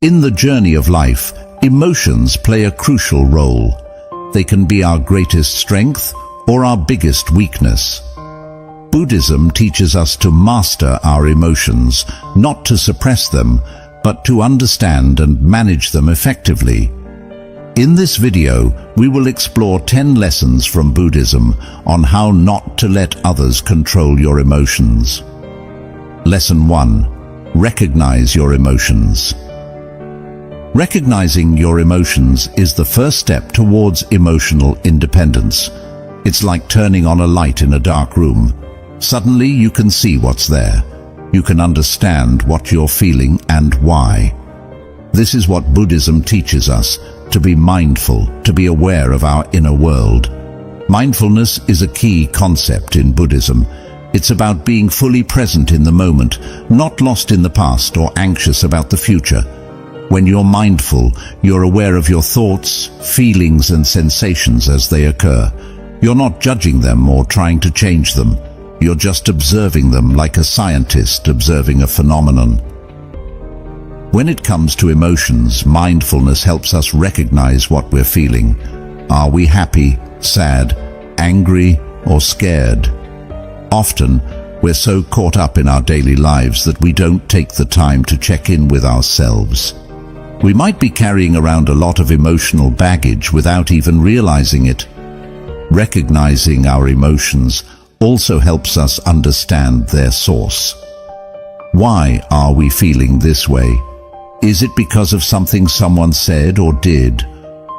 In the journey of life, emotions play a crucial role. They can be our greatest strength or our biggest weakness. Buddhism teaches us to master our emotions, not to suppress them, but to understand and manage them effectively. In this video, we will explore 10 lessons from Buddhism on how not to let others control your emotions. Lesson 1. Recognize your emotions. Recognizing your emotions is the first step towards emotional independence. It's like turning on a light in a dark room. Suddenly you can see what's there. You can understand what you're feeling and why. This is what Buddhism teaches us, to be mindful, to be aware of our inner world. Mindfulness is a key concept in Buddhism. It's about being fully present in the moment, not lost in the past or anxious about the future. When you're mindful, you're aware of your thoughts, feelings and sensations as they occur. You're not judging them or trying to change them. You're just observing them like a scientist observing a phenomenon. When it comes to emotions, mindfulness helps us recognize what we're feeling. Are we happy, sad, angry, or scared? Often, we're so caught up in our daily lives that we don't take the time to check in with ourselves. We might be carrying around a lot of emotional baggage without even realizing it. Recognizing our emotions also helps us understand their source. Why are we feeling this way? Is it because of something someone said or did?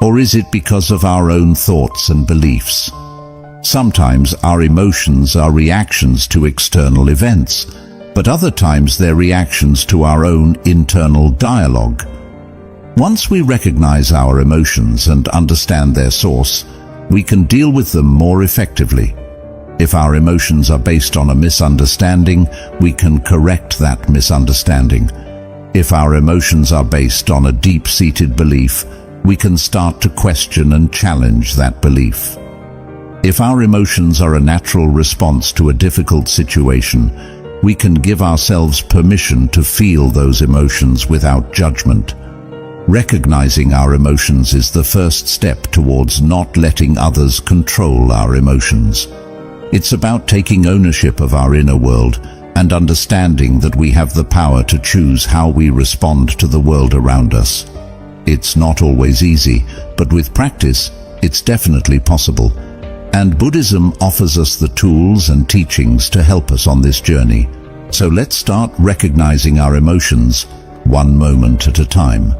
Or is it because of our own thoughts and beliefs? Sometimes our emotions are reactions to external events, but other times they're reactions to our own internal dialogue. Once we recognize our emotions and understand their source, we can deal with them more effectively. If our emotions are based on a misunderstanding, we can correct that misunderstanding. If our emotions are based on a deep-seated belief, we can start to question and challenge that belief. If our emotions are a natural response to a difficult situation, we can give ourselves permission to feel those emotions without judgment. Recognizing our emotions is the first step towards not letting others control our emotions. It's about taking ownership of our inner world and understanding that we have the power to choose how we respond to the world around us. It's not always easy, but with practice, it's definitely possible. And Buddhism offers us the tools and teachings to help us on this journey. So let's start recognizing our emotions, one moment at a time.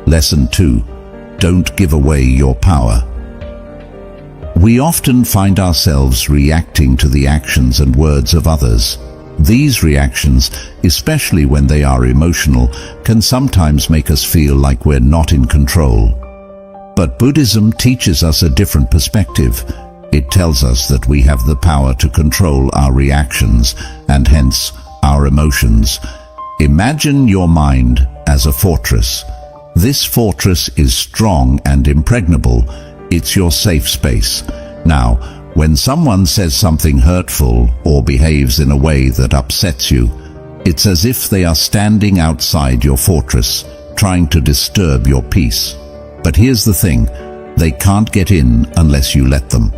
Lesson 2. Don't give away your power. We often find ourselves reacting to the actions and words of others. These reactions, especially when they are emotional, can sometimes make us feel like we're not in control. But Buddhism teaches us a different perspective. It tells us that we have the power to control our reactions and hence our emotions. Imagine your mind as a fortress. This fortress is strong and impregnable. It's your safe space. Now, when someone says something hurtful or behaves in a way that upsets you, it's as if they are standing outside your fortress, trying to disturb your peace. But here's the thing, they can't get in unless you let them.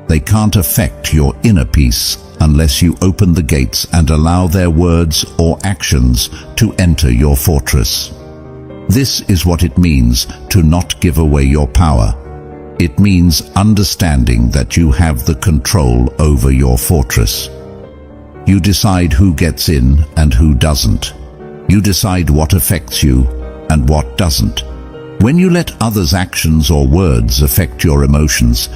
They can't affect your inner peace unless you open the gates and allow their words or actions to enter your fortress. This is what it means to not give away your power. It means understanding that you have the control over your fortress. You decide who gets in and who doesn't. You decide what affects you and what doesn't. When you let others' actions or words affect your emotions,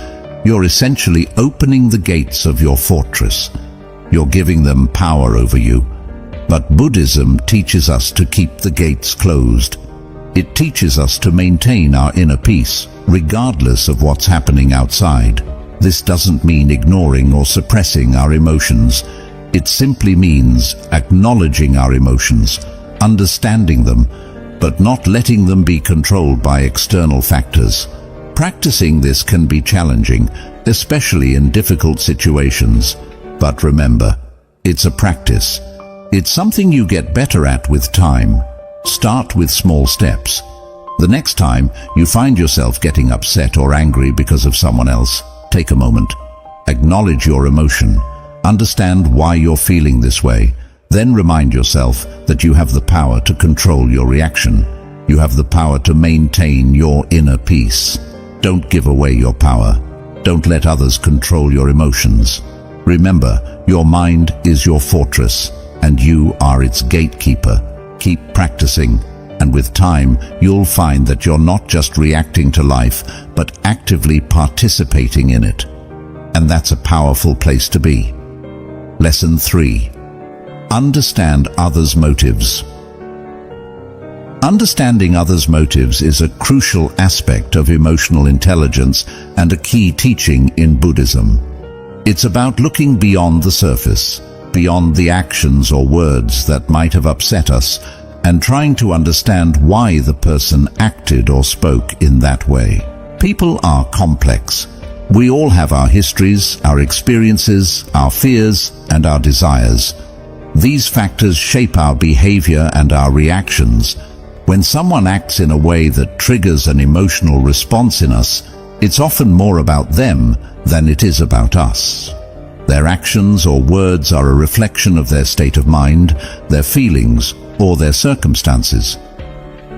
you're essentially opening the gates of your fortress. You're giving them power over you. But Buddhism teaches us to keep the gates closed. It teaches us to maintain our inner peace, regardless of what's happening outside. This doesn't mean ignoring or suppressing our emotions. It simply means acknowledging our emotions, understanding them, but not letting them be controlled by external factors. Practicing this can be challenging, especially in difficult situations. But remember, it's a practice. It's something you get better at with time. Start with small steps. The next time you find yourself getting upset or angry because of someone else, take a moment. Acknowledge your emotion. Understand why you're feeling this way. Then remind yourself that you have the power to control your reaction. You have the power to maintain your inner peace. Don't give away your power. Don't let others control your emotions. Remember, your mind is your fortress, and you are its gatekeeper. Keep practicing, and with time, you'll find that you're not just reacting to life, but actively participating in it. And that's a powerful place to be. Lesson 3. Understand others' motives. Understanding others' motives is a crucial aspect of emotional intelligence and a key teaching in Buddhism. It's about looking beyond the surface, beyond the actions or words that might have upset us, and trying to understand why the person acted or spoke in that way. People are complex. We all have our histories, our experiences, our fears, and our desires. These factors shape our behavior and our reactions. When someone acts in a way that triggers an emotional response in us, it's often more about them than it is about us. Their actions or words are a reflection of their state of mind, their feelings, or their circumstances.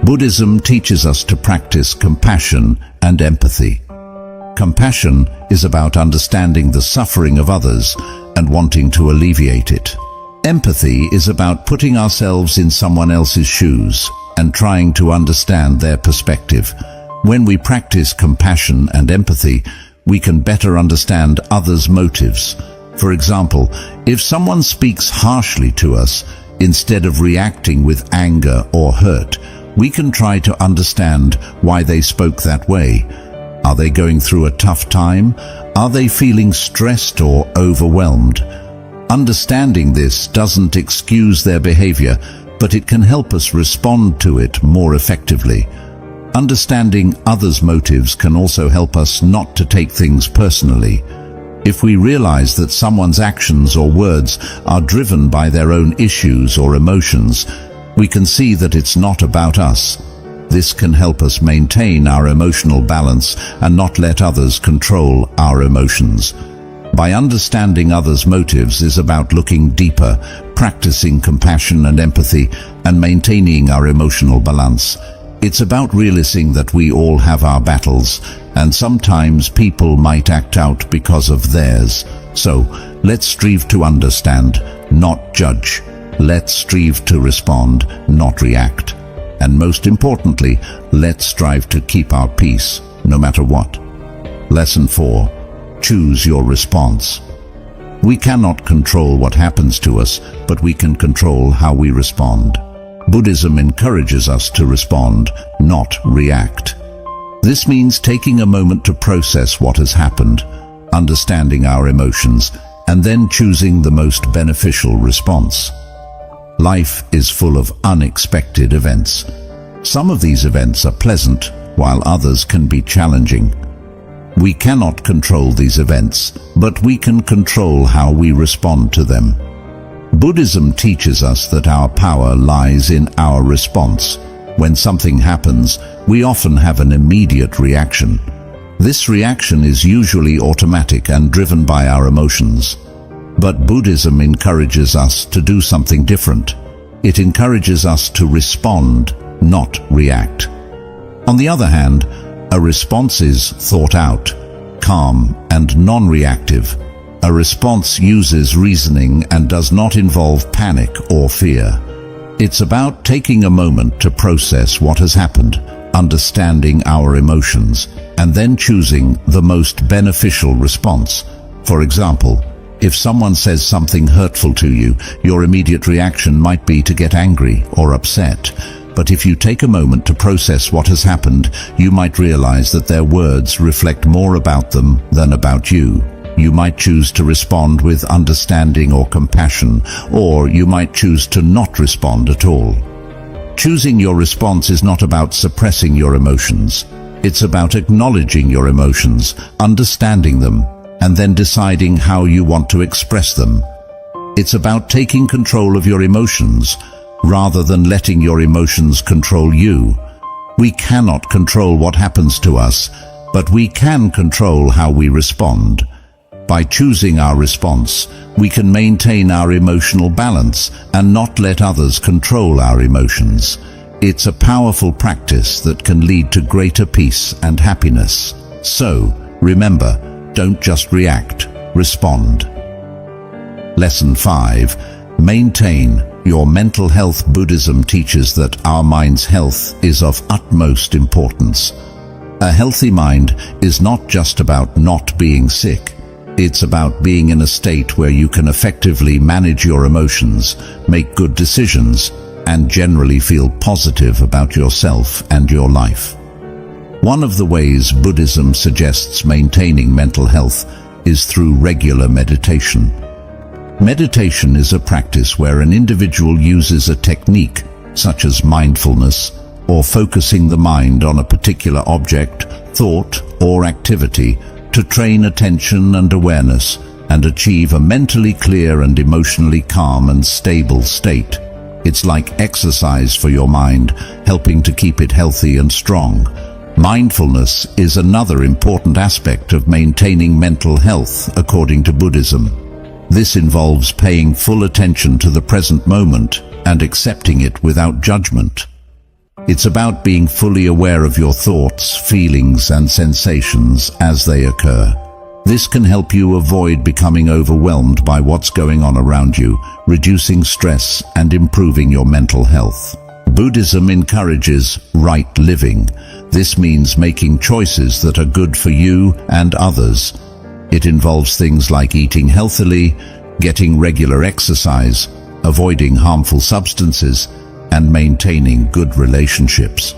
Buddhism teaches us to practice compassion and empathy. Compassion is about understanding the suffering of others and wanting to alleviate it. Empathy is about putting ourselves in someone else's shoes and trying to understand their perspective. When we practice compassion and empathy, we can better understand others' motives. For example, if someone speaks harshly to us, instead of reacting with anger or hurt, we can try to understand why they spoke that way. Are they going through a tough time? Are they feeling stressed or overwhelmed? Understanding this doesn't excuse their behavior, but it can help us respond to it more effectively. Understanding others' motives can also help us not to take things personally. If we realize that someone's actions or words are driven by their own issues or emotions, we can see that it's not about us. This can help us maintain our emotional balance and not let others control our emotions. By understanding others' motives is about looking deeper, practicing compassion and empathy, and maintaining our emotional balance. It's about realizing that we all have our battles, and sometimes people might act out because of theirs. So, let's strive to understand, not judge. Let's strive to respond, not react. And most importantly, let's strive to keep our peace, no matter what. Lesson 4. Choose your response. We cannot control what happens to us, but we can control how we respond. Buddhism encourages us to respond, not react. This means taking a moment to process what has happened, understanding our emotions, and then choosing the most beneficial response. Life is full of unexpected events. Some of these events are pleasant, while others can be challenging. We cannot control these events, but we can control how we respond to them. Buddhism teaches us that our power lies in our response. When something happens, we often have an immediate reaction. This reaction is usually automatic and driven by our emotions. But Buddhism encourages us to do something different. It encourages us to respond, not react. On the other hand, a response is thought out, calm, and non-reactive. A response uses reasoning and does not involve panic or fear. It's about taking a moment to process what has happened, understanding our emotions, and then choosing the most beneficial response. For example, if someone says something hurtful to you, your immediate reaction might be to get angry or upset. But if you take a moment to process what has happened, you might realize that their words reflect more about them than about you. You might choose to respond with understanding or compassion, or you might choose to not respond at all. Choosing your response is not about suppressing your emotions. It's about acknowledging your emotions, understanding them, and then deciding how you want to express them. It's about taking control of your emotions, rather than letting your emotions control you. We cannot control what happens to us, but we can control how we respond. By choosing our response, we can maintain our emotional balance and not let others control our emotions. It's a powerful practice that can lead to greater peace and happiness. So, remember, don't just react, respond. Lesson 5. Maintain your mental health. Buddhism teaches that our mind's health is of utmost importance. A healthy mind is not just about not being sick. It's about being in a state where you can effectively manage your emotions, make good decisions, and generally feel positive about yourself and your life. One of the ways Buddhism suggests maintaining mental health is through regular meditation. Meditation is a practice where an individual uses a technique, such as mindfulness, or focusing the mind on a particular object, thought, or activity, to train attention and awareness and achieve a mentally clear and emotionally calm and stable state. It's like exercise for your mind, helping to keep it healthy and strong. Mindfulness is another important aspect of maintaining mental health, according to Buddhism. This involves paying full attention to the present moment and accepting it without judgment. It's about being fully aware of your thoughts, feelings, and sensations as they occur. This can help you avoid becoming overwhelmed by what's going on around you, reducing stress and improving your mental health. Buddhism encourages right living. This means making choices that are good for you and others. It involves things like eating healthily, getting regular exercise, avoiding harmful substances, and maintaining good relationships.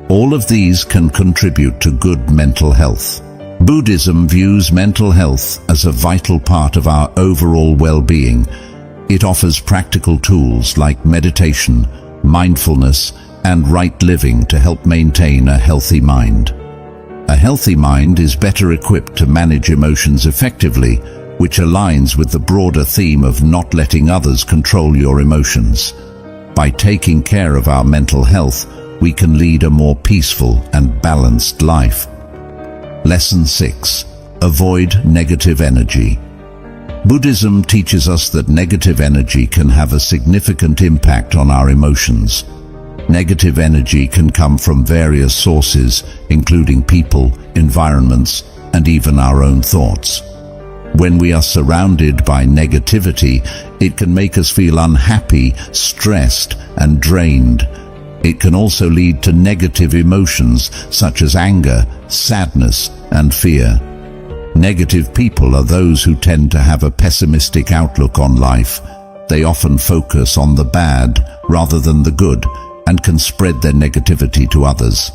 All of these can contribute to good mental health. Buddhism views mental health as a vital part of our overall well-being. It offers practical tools like meditation, mindfulness, and right living to help maintain a healthy mind. A healthy mind is better equipped to manage emotions effectively, which aligns with the broader theme of not letting others control your emotions. By taking care of our mental health, we can lead a more peaceful and balanced life. Lesson 6. Avoid negative energy. Buddhism teaches us that negative energy can have a significant impact on our emotions. Negative energy can come from various sources, including people, environments, and even our own thoughts. When we are surrounded by negativity, it can make us feel unhappy, stressed, and drained. It can also lead to negative emotions such as anger, sadness, and fear. Negative people are those who tend to have a pessimistic outlook on life. They often focus on the bad rather than the good and can spread their negativity to others.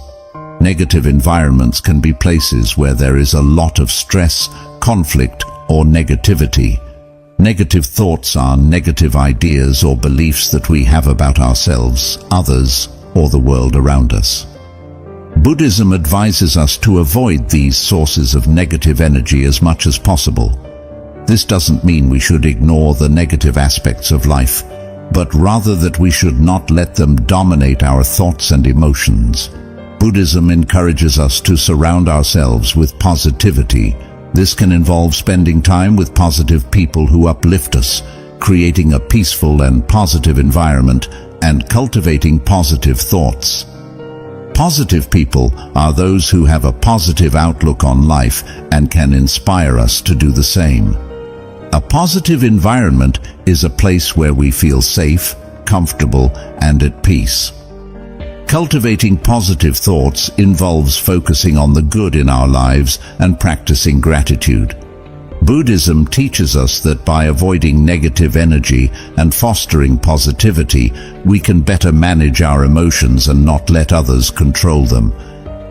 Negative environments can be places where there is a lot of stress, conflict, or negativity. Negative thoughts are negative ideas or beliefs that we have about ourselves, others, or the world around us. Buddhism advises us to avoid these sources of negative energy as much as possible. This doesn't mean we should ignore the negative aspects of life, but rather that we should not let them dominate our thoughts and emotions. Buddhism encourages us to surround ourselves with positivity. This can involve spending time with positive people who uplift us, creating a peaceful and positive environment, and cultivating positive thoughts. Positive people are those who have a positive outlook on life and can inspire us to do the same. A positive environment is a place where we feel safe, comfortable, and at peace. Cultivating positive thoughts involves focusing on the good in our lives and practicing gratitude. Buddhism teaches us that by avoiding negative energy and fostering positivity, we can better manage our emotions and not let others control them.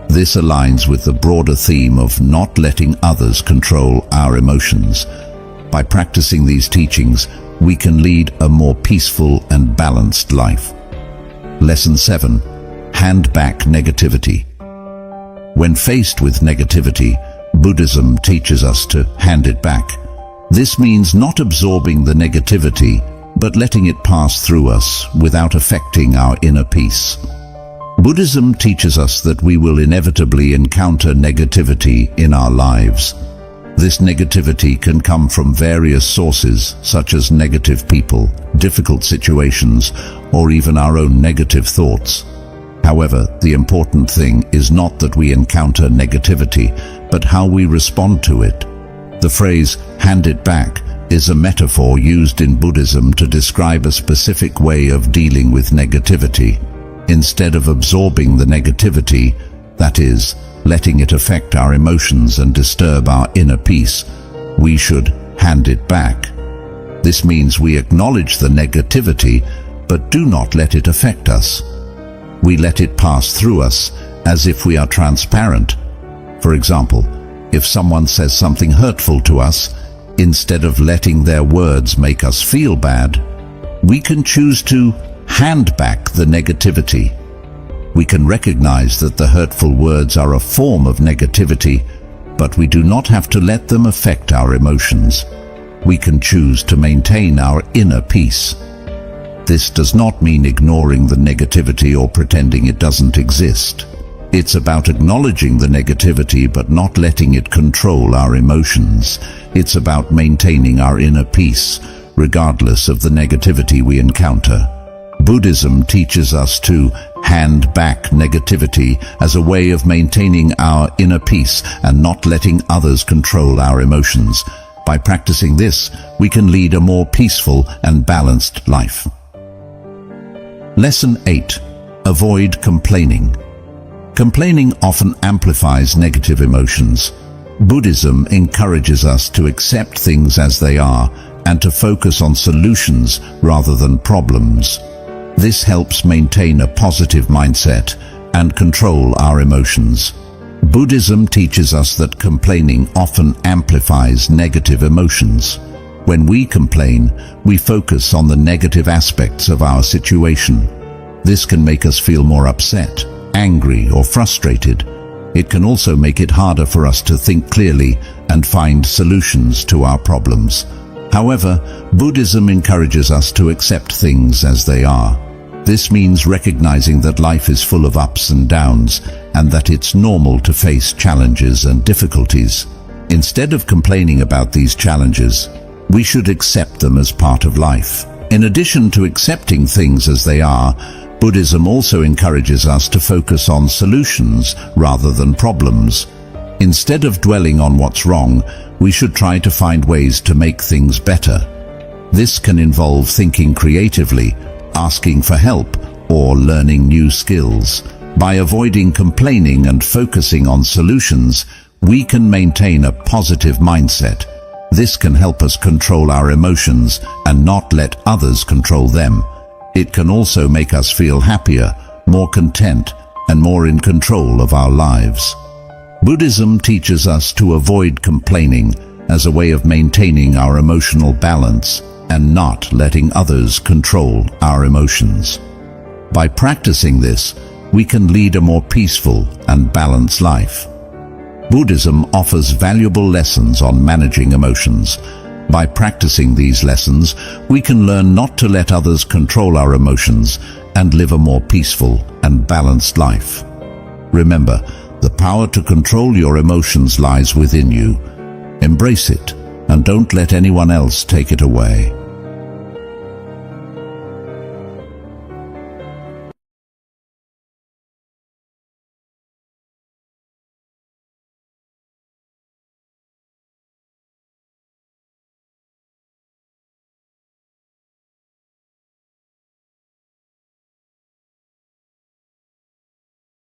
This aligns with the broader theme of not letting others control our emotions. By practicing these teachings, we can lead a more peaceful and balanced life. Lesson 7. Hand back negativity. When faced with negativity, Buddhism teaches us to hand it back. This means not absorbing the negativity, but letting it pass through us without affecting our inner peace. Buddhism teaches us that we will inevitably encounter negativity in our lives. This negativity can come from various sources, such as negative people, difficult situations, or even our own negative thoughts. However, the important thing is not that we encounter negativity, but how we respond to it. The phrase, "hand it back," is a metaphor used in Buddhism to describe a specific way of dealing with negativity. Instead of absorbing the negativity, that is, letting it affect our emotions and disturb our inner peace, we should hand it back. This means we acknowledge the negativity, but do not let it affect us. We let it pass through us as if we are transparent. For example, if someone says something hurtful to us, instead of letting their words make us feel bad, we can choose to hand back the negativity. We can recognize that the hurtful words are a form of negativity, but we do not have to let them affect our emotions. We can choose to maintain our inner peace. This does not mean ignoring the negativity or pretending it doesn't exist. It's about acknowledging the negativity but not letting it control our emotions. It's about maintaining our inner peace, regardless of the negativity we encounter. Buddhism teaches us to hand back negativity as a way of maintaining our inner peace and not letting others control our emotions. By practicing this, we can lead a more peaceful and balanced life. Lesson 8. Avoid complaining. Complaining often amplifies negative emotions. Buddhism encourages us to accept things as they are and to focus on solutions rather than problems. This helps maintain a positive mindset and control our emotions. Buddhism teaches us that complaining often amplifies negative emotions. When we complain, we focus on the negative aspects of our situation. This can make us feel more upset, angry, or frustrated. It can also make it harder for us to think clearly and find solutions to our problems. However, Buddhism encourages us to accept things as they are. This means recognizing that life is full of ups and downs, and that it's normal to face challenges and difficulties. Instead of complaining about these challenges, we should accept them as part of life. In addition to accepting things as they are, Buddhism also encourages us to focus on solutions rather than problems. Instead of dwelling on what's wrong, we should try to find ways to make things better. This can involve thinking creatively, asking for help, or learning new skills. By avoiding complaining and focusing on solutions, we can maintain a positive mindset. This can help us control our emotions and not let others control them. It can also make us feel happier, more content, and more in control of our lives. Buddhism teaches us to avoid complaining as a way of maintaining our emotional balance and not letting others control our emotions. By practicing this, we can lead a more peaceful and balanced life. Buddhism offers valuable lessons on managing emotions. By practicing these lessons, we can learn not to let others control our emotions and live a more peaceful and balanced life. Remember, the power to control your emotions lies within you. Embrace it and don't let anyone else take it away.